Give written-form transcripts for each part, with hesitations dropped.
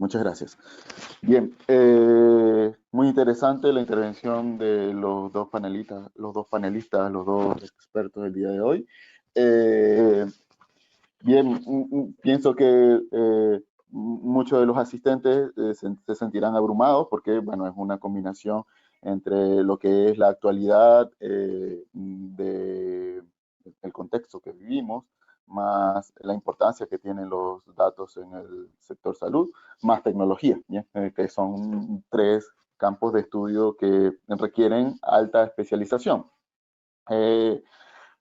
Muchas gracias. Bien, muy interesante la intervención de los dos expertos del día de hoy. Eh, Bien, pienso que muchos de los asistentes se sentirán abrumados porque, bueno, es una combinación entre lo que es la actualidad del contexto que vivimos, más la importancia que tienen los datos en el sector salud, más tecnología, ¿bien? Que son tres campos de estudio que requieren alta especialización. Eh,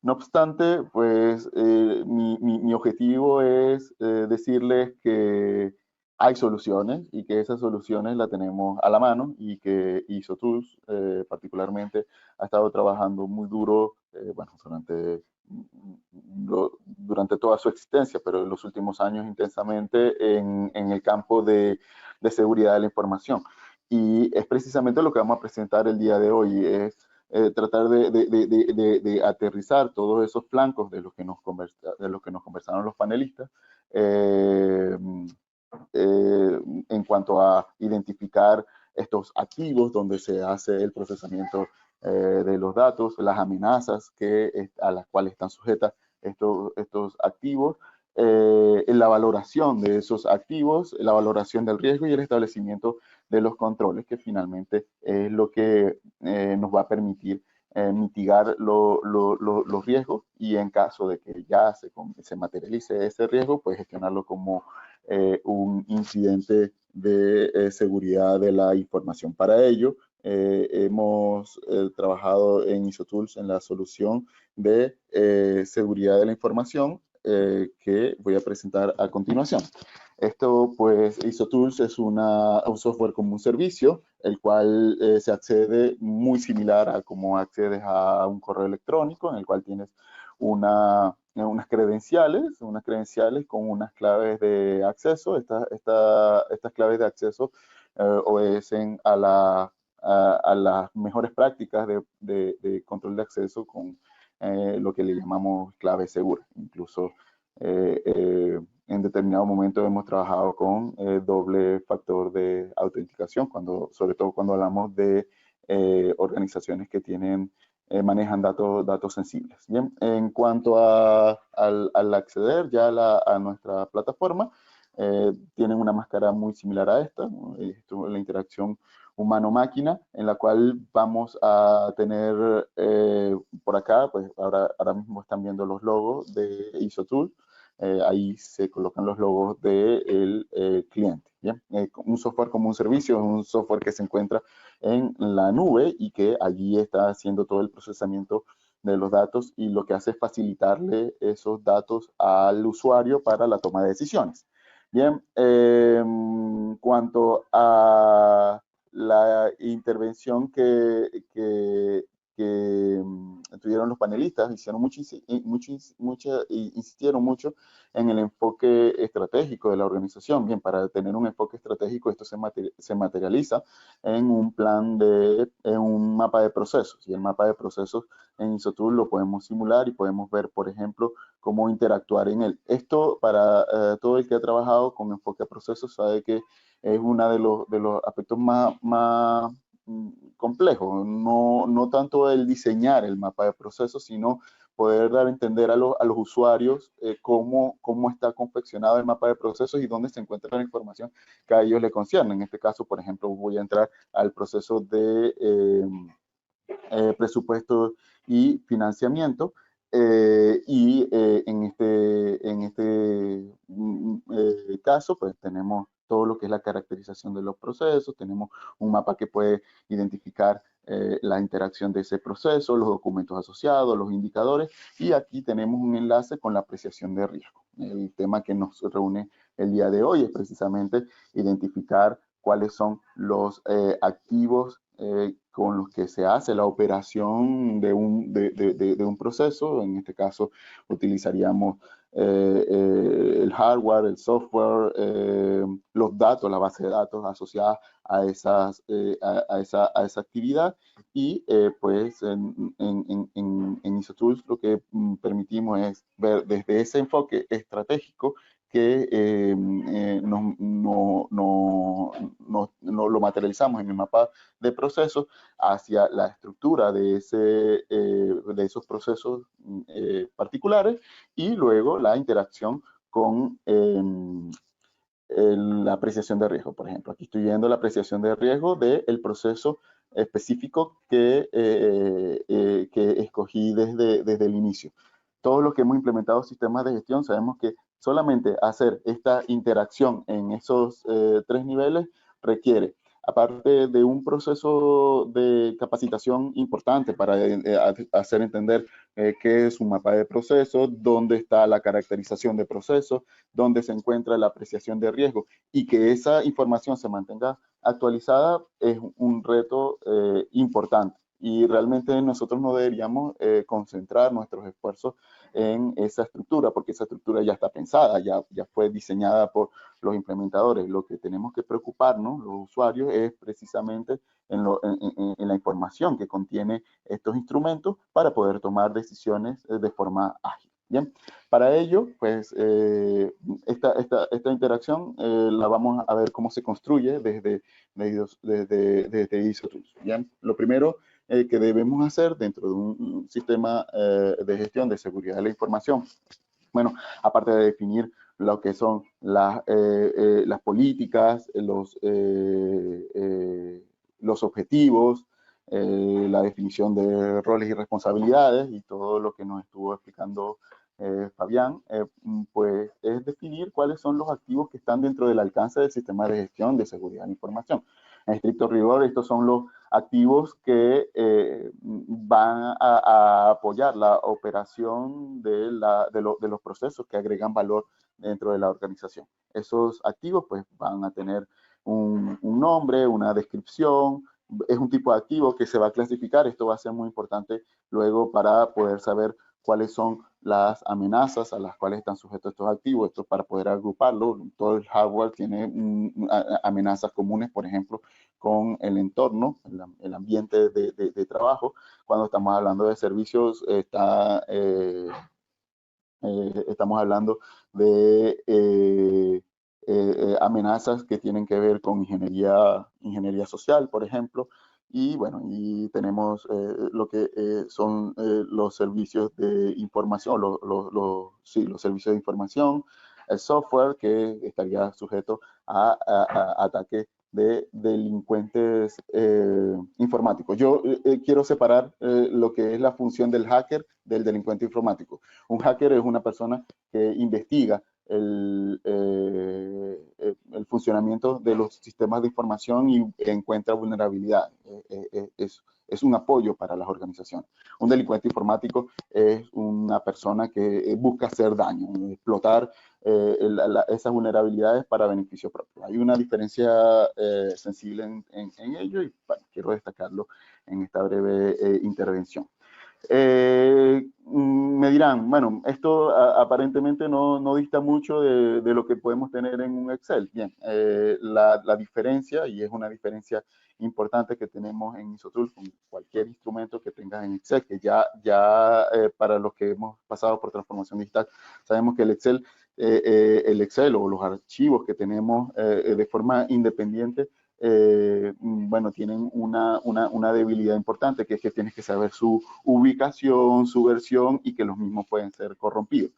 no obstante, pues mi objetivo es decirles que hay soluciones y que esas soluciones las tenemos a la mano y que ISOTools particularmente ha estado trabajando muy duro, bueno, durante toda su existencia, pero en los últimos años intensamente en el campo de seguridad de la información. Y es precisamente lo que vamos a presentar el día de hoy, es tratar de aterrizar todos esos flancos de los que nos conversaron los panelistas eh, en cuanto a identificar estos activos donde se hace el procesamiento de los datos, las amenazas a las cuales están sujetas estos activos, la valoración de esos activos, la valoración del riesgo y el establecimiento de los controles, que finalmente es lo que nos va a permitir mitigar los riesgos y en caso de que ya se materialice ese riesgo, pues gestionarlo como un incidente de seguridad de la información. Para ello, hemos trabajado en ISOTools en la solución de seguridad de la información que voy a presentar a continuación. Esto, pues, ISOTools es un software como un servicio, el cual se accede muy similar a como accedes a un correo electrónico, en el cual tienes unas credenciales con unas claves de acceso. Estas claves de acceso obedecen a las mejores prácticas de control de acceso con lo que le llamamos clave segura. Incluso en determinado momento hemos trabajado con doble factor de autenticación, sobre todo cuando hablamos de organizaciones que manejan datos sensibles. Bien, en cuanto al acceder ya a nuestra plataforma, tienen una máscara muy similar a esta, ¿no? La interacción humano-máquina, en la cual vamos a tener por acá, pues ahora mismo están viendo los logos de ISOTools. Ahí se colocan los logos del cliente. ¿Bien? Un software como un servicio es un software que se encuentra en la nube y que allí está haciendo todo el procesamiento de los datos y lo que hace es facilitarle esos datos al usuario para la toma de decisiones. Bien, cuanto a la intervención que tuvieron los panelistas, insistieron mucho en el enfoque estratégico de la organización. Bien, para tener un enfoque estratégico, esto se materializa en en un mapa de procesos. Y el mapa de procesos en ISOTools lo podemos simular y podemos ver, por ejemplo, cómo interactuar en él. Esto para todo el que ha trabajado con enfoque a procesos sabe que es uno de los aspectos más complejo, no tanto el diseñar el mapa de procesos, sino poder dar a entender a los usuarios cómo está confeccionado el mapa de procesos y dónde se encuentra la información que a ellos le concierne. En este caso, por ejemplo, voy a entrar al proceso de presupuesto y financiamiento. En este caso, pues tenemos todo lo que es la caracterización de los procesos, tenemos un mapa que puede identificar la interacción de ese proceso, los documentos asociados, los indicadores, y aquí tenemos un enlace con la apreciación de riesgo. El tema que nos reúne el día de hoy es precisamente identificar cuáles son los activos con los que se hace la operación de un proceso. En este caso utilizaríamos el hardware, el software, los datos, la base de datos asociada a esa actividad y pues en ISOTools lo que permitimos es ver desde ese enfoque estratégico que lo materializamos en el mapa de procesos hacia la estructura de esos procesos particulares, y luego la interacción con la apreciación de riesgo. Por ejemplo, aquí estoy viendo la apreciación de riesgo del proceso específico que escogí desde el inicio. Todos los que hemos implementado sistemas de gestión sabemos que solamente hacer esta interacción en esos 3 niveles requiere, aparte de un proceso de capacitación importante para hacer entender qué es un mapa de procesos, dónde está la caracterización de procesos, dónde se encuentra la apreciación de riesgo, y que esa información se mantenga actualizada, es un reto importante. Y realmente nosotros no deberíamos concentrar nuestros esfuerzos en esa estructura, porque esa estructura ya está pensada, ya fue diseñada por los implementadores. Lo que tenemos que preocuparnos, los usuarios, es precisamente en la información que contiene estos instrumentos para poder tomar decisiones de forma ágil. Bien, para ello, pues esta interacción la vamos a ver cómo se construye desde ISO Tools. Bien, lo primero que debemos hacer dentro de un sistema de gestión de seguridad de la información, bueno, aparte de definir lo que son las políticas, los objetivos, la definición de roles y responsabilidades y todo lo que nos estuvo explicando Fabián, pues es definir cuáles son los activos que están dentro del alcance del sistema de gestión de seguridad de la información. En estricto rigor, estos son los activos que van a apoyar la operación de los procesos que agregan valor dentro de la organización. Esos activos pues van a tener un nombre, una descripción, es un tipo de activo que se va a clasificar. Esto va a ser muy importante luego para poder saber cuáles son las amenazas a las cuales están sujetos estos activos. Esto para poder agruparlo. Todo el hardware tiene amenazas comunes, por ejemplo, con el entorno, el ambiente de trabajo. Cuando estamos hablando de servicios, estamos hablando de amenazas que tienen que ver con ingeniería social, por ejemplo. Y bueno, y tenemos lo que son los servicios de información, sí, los servicios de información, el software que estaría sujeto a ataques de delincuentes informáticos. Yo quiero separar lo que es la función del hacker del delincuente informático. Un hacker es una persona que investiga el funcionamiento de los sistemas de información y encuentra vulnerabilidades. Es un apoyo para las organizaciones. Un delincuente informático es una persona que busca hacer daño, explotar esas vulnerabilidades para beneficio propio. Hay una diferencia sensible en ello, y bueno, quiero destacarlo en esta breve intervención. Me dirán, bueno, esto aparentemente no dista mucho de lo que podemos tener en un Excel. Bien, la diferencia, y es una diferencia importante que tenemos en ISO Tools con cualquier instrumento que tengas en Excel, que ya para los que hemos pasado por transformación digital, sabemos que el Excel o los archivos que tenemos de forma independiente, bueno, tienen una debilidad importante, que es que tienes que saber su ubicación, su versión, y que los mismos pueden ser corrompidos.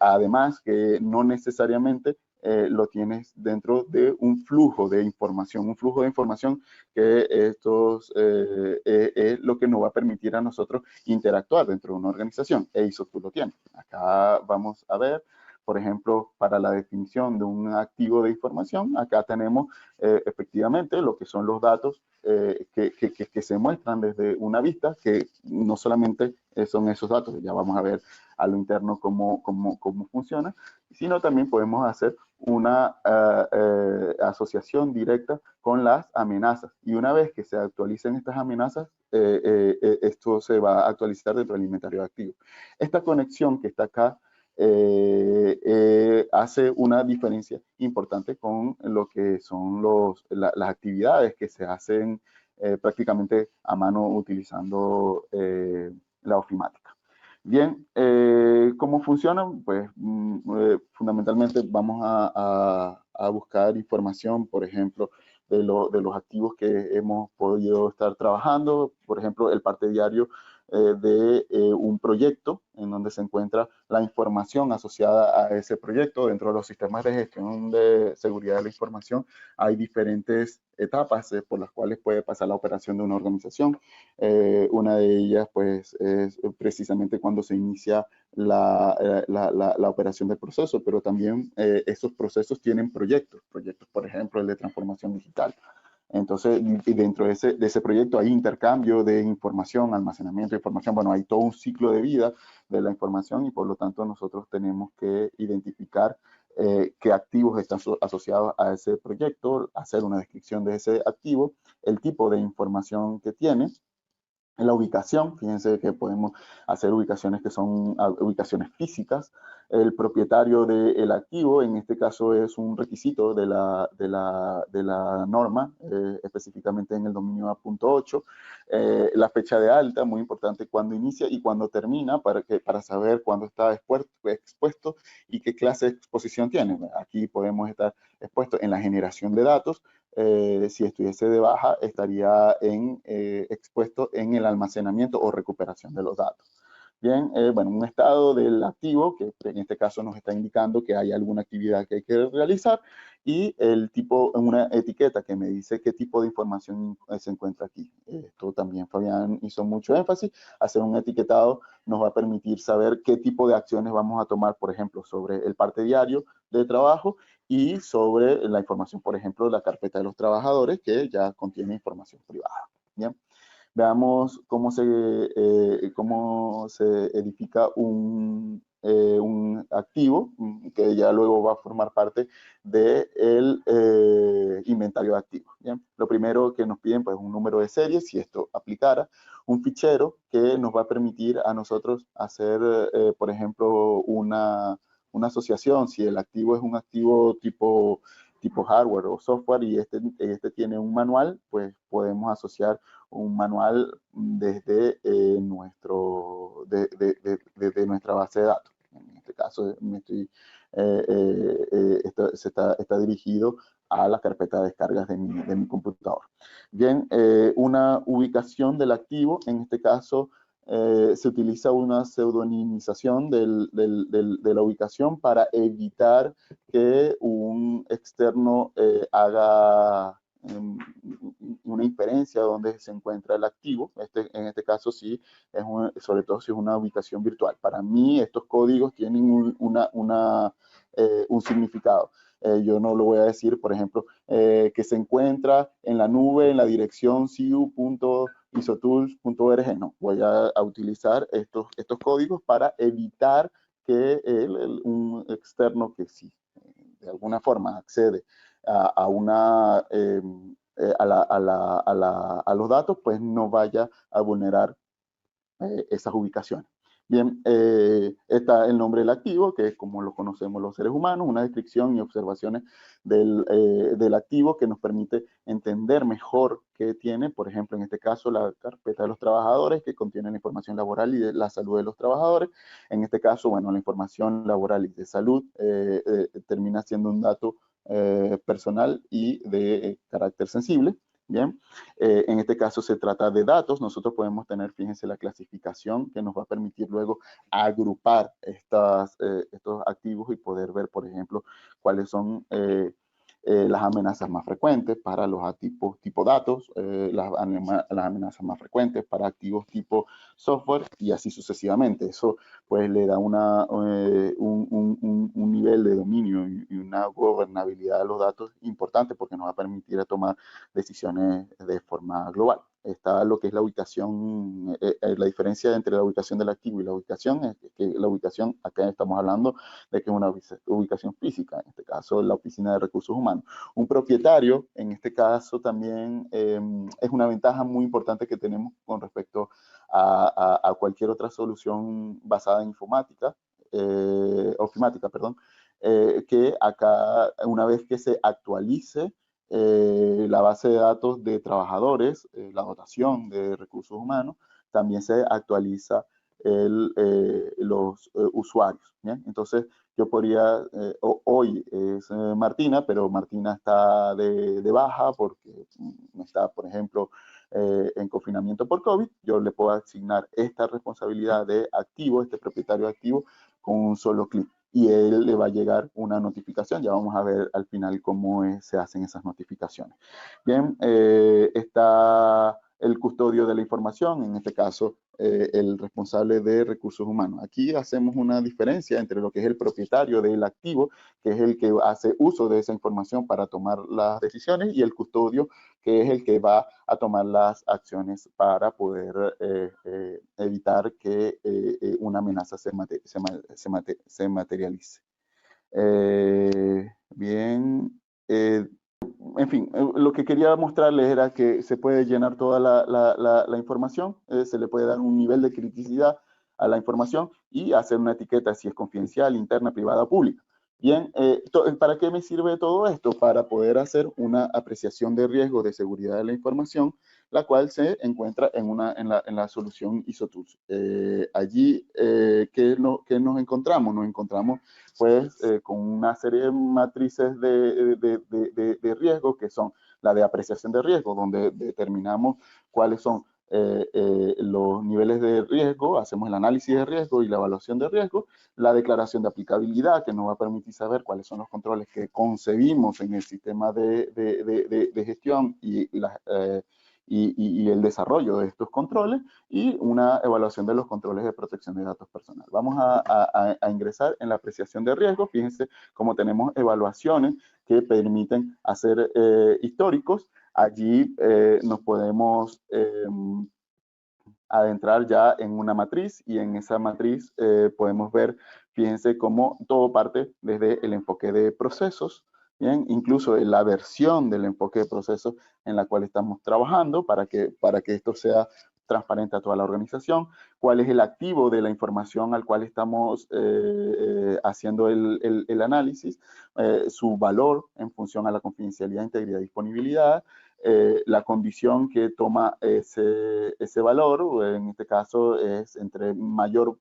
Además, que no necesariamente lo tienes dentro de un flujo de información que es lo que nos va a permitir a nosotros interactuar dentro de una organización. ISO tú lo tienes. Acá vamos a ver, por ejemplo, para la definición de un activo de información, acá tenemos efectivamente lo que son los datos que se muestran desde una vista, que no solamente son esos datos, ya vamos a ver a lo interno cómo funciona, sino también podemos hacer una asociación directa con las amenazas. Y una vez que se actualicen estas amenazas, esto se va a actualizar dentro del inventario de activos. Esta conexión que está acá hace una diferencia importante con lo que son las actividades que se hacen prácticamente a mano utilizando la ofimática. Bien, ¿cómo funcionan? Pues fundamentalmente vamos a buscar información, por ejemplo, de los activos que hemos podido estar trabajando, por ejemplo, el parte diario de un proyecto en donde se encuentra la información asociada a ese proyecto. Dentro de los sistemas de gestión de seguridad de la información hay diferentes etapas por las cuales puede pasar la operación de una organización. Una de ellas, pues, es precisamente cuando se inicia la operación del proceso, pero también esos procesos tienen proyectos, por ejemplo, el de transformación digital. Entonces, y dentro de ese proyecto hay intercambio de información, almacenamiento de información, bueno, hay todo un ciclo de vida de la información y por lo tanto nosotros tenemos que identificar qué activos están asociados a ese proyecto, hacer una descripción de ese activo, el tipo de información que tiene, la ubicación, fíjense que podemos hacer ubicaciones que son ubicaciones físicas. El propietario del activo, en este caso es un requisito de la norma, específicamente en el dominio A.8. La fecha de alta, muy importante, cuándo inicia y cuándo termina, para saber cuándo está expuesto y qué clase de exposición tiene. Aquí podemos estar expuestos en la generación de datos. Si estuviese de baja, estaría expuesto en el almacenamiento o recuperación de los datos. Bien, bueno, un estado del activo, que en este caso nos está indicando que hay alguna actividad que hay que realizar, y el tipo, una etiqueta que me dice qué tipo de información se encuentra aquí. Esto también Fabián hizo mucho énfasis. Hacer un etiquetado nos va a permitir saber qué tipo de acciones vamos a tomar, por ejemplo, sobre el parte diario de trabajo y sobre la información, por ejemplo, de la carpeta de los trabajadores, que ya contiene información privada. Bien. Veamos cómo se edifica un activo que ya luego va a formar parte del inventario de activos. ¿Bien? Lo primero que nos piden, pues, un número de serie, si esto aplicara, un fichero que nos va a permitir a nosotros hacer, por ejemplo, una asociación. Si el activo es un activo tipo hardware o software y este tiene un manual, pues podemos asociar un manual desde, desde nuestra base de datos. En este caso, esto está dirigido a la carpeta de descargas de mi computador. Bien, una ubicación del activo, en este caso se utiliza una pseudonimización de la ubicación para evitar que un externo haga una inferencia donde se encuentra el activo. En este caso sí, sobre todo si es una ubicación virtual. Para mí estos códigos tienen un significado. Yo no lo voy a decir, por ejemplo, que se encuentra en la nube en la dirección cu.isotools.org. No, voy a utilizar estos códigos para evitar que un externo que sí, de alguna forma accede a los datos, pues no vaya a vulnerar esas ubicaciones. Bien, está el nombre del activo, que es como lo conocemos los seres humanos, una descripción y observaciones del activo que nos permite entender mejor qué tiene, por ejemplo, en este caso, la carpeta de los trabajadores, que contiene la información laboral y de la salud de los trabajadores. En este caso, bueno, la información laboral y de salud termina siendo un dato personal y de carácter sensible. Bien, en este caso se trata de datos. Nosotros podemos tener, fíjense, la clasificación que nos va a permitir luego agrupar estos activos y poder ver, por ejemplo, cuáles son las amenazas más frecuentes para los tipo datos, las amenazas más frecuentes para activos tipo software y así sucesivamente. Eso pues le da un nivel de dominio y una gobernabilidad de los datos importante porque nos va a permitir tomar decisiones de forma global. Está lo que es la ubicación, la diferencia entre la ubicación del activo y la ubicación es que la ubicación, acá estamos hablando de que es una ubicación física, en este caso la Oficina de Recursos Humanos. Un propietario, en este caso también es una ventaja muy importante que tenemos con respecto a cualquier otra solución basada en informática, ofimática, perdón, que acá una vez que se actualice la base de datos de trabajadores, la dotación de recursos humanos, también se actualiza los usuarios. ¿Bien? Entonces, yo podría, hoy es Martina, pero Martina está de baja porque está, por ejemplo, en confinamiento por COVID. Yo le puedo asignar esta responsabilidad de activo, este propietario activo, con un solo clic. Y él le va a llegar una notificación. Ya vamos a ver al final cómo se hacen esas notificaciones. Bien, está el custodio de la información, en este caso el responsable de recursos humanos. Aquí hacemos una diferencia entre lo que es el propietario del activo, que es el que hace uso de esa información para tomar las decisiones, y el custodio, que es el que va a tomar las acciones para poder evitar que una amenaza se materialice. Bien, en fin, lo que quería mostrarles era que se puede llenar toda la información, se le puede dar un nivel de criticidad a la información y hacer una etiqueta si es confidencial, interna, privada o pública. Bien, ¿para qué me sirve todo esto? Para poder hacer una apreciación de riesgo de seguridad de la información, la cual se encuentra en la solución ISO Tools. Allí, ¿qué nos encontramos? Nos encontramos pues con una serie de matrices de riesgo, que son la de apreciación de riesgo, donde determinamos cuáles son los niveles de riesgo, hacemos el análisis de riesgo y la evaluación de riesgo, la declaración de aplicabilidad, que nos va a permitir saber cuáles son los controles que concebimos en el sistema de gestión y el desarrollo de estos controles, y una evaluación de los controles de protección de datos personales. Vamos a ingresar en la apreciación de riesgo. Fíjense cómo tenemos evaluaciones que permiten hacer históricos. Allí nos podemos adentrar ya en una matriz, y en esa matriz podemos ver, fíjense cómo todo parte desde el enfoque de procesos. Bien, incluso la versión del enfoque de procesos en la cual estamos trabajando para que esto sea transparente a toda la organización, cuál es el activo de la información al cual estamos haciendo el análisis, su valor en función a la confidencialidad, integridad y disponibilidad, la condición que toma ese valor, en este caso es entre mayor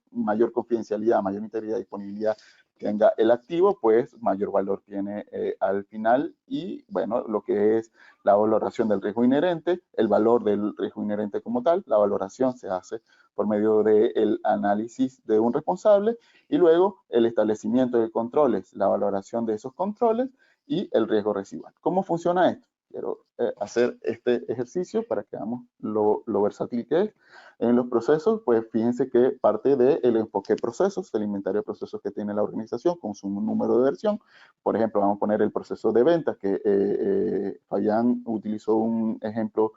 confidencialidad, mayor integridad y disponibilidad tenga el activo, pues mayor valor tiene al final. Y bueno, lo que es la valoración del riesgo inherente, el valor del riesgo inherente como tal, la valoración se hace por medio del análisis de un responsable, y luego el establecimiento de controles, la valoración de esos controles y el riesgo residual. ¿Cómo funciona esto? Quiero hacer este ejercicio para que veamos lo versátil que es. En los procesos, pues fíjense que parte del enfoque de procesos, el inventario de procesos que tiene la organización con su número de versión. Por ejemplo, vamos a poner el proceso de ventas, que Fabián utilizó un ejemplo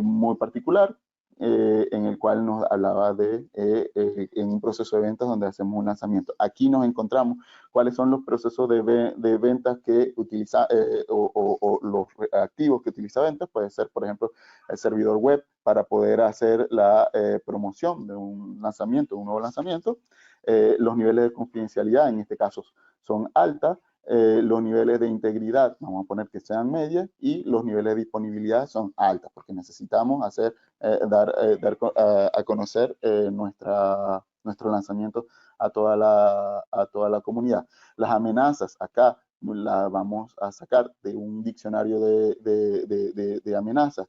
muy particular, en el cual nos hablaba en un proceso de ventas donde hacemos un lanzamiento. Aquí nos encontramos cuáles son los procesos de ventas que utiliza, o los activos que utiliza ventas. Puede ser, por ejemplo, el servidor web para poder hacer la promoción de un lanzamiento, un nuevo lanzamiento. Los niveles de confidencialidad, en este caso, son altas. Los niveles de integridad, vamos a poner que sean medias, y los niveles de disponibilidad son altas, porque necesitamos dar a conocer nuestro lanzamiento a toda la comunidad. Las amenazas, acá las vamos a sacar de un diccionario de amenazas.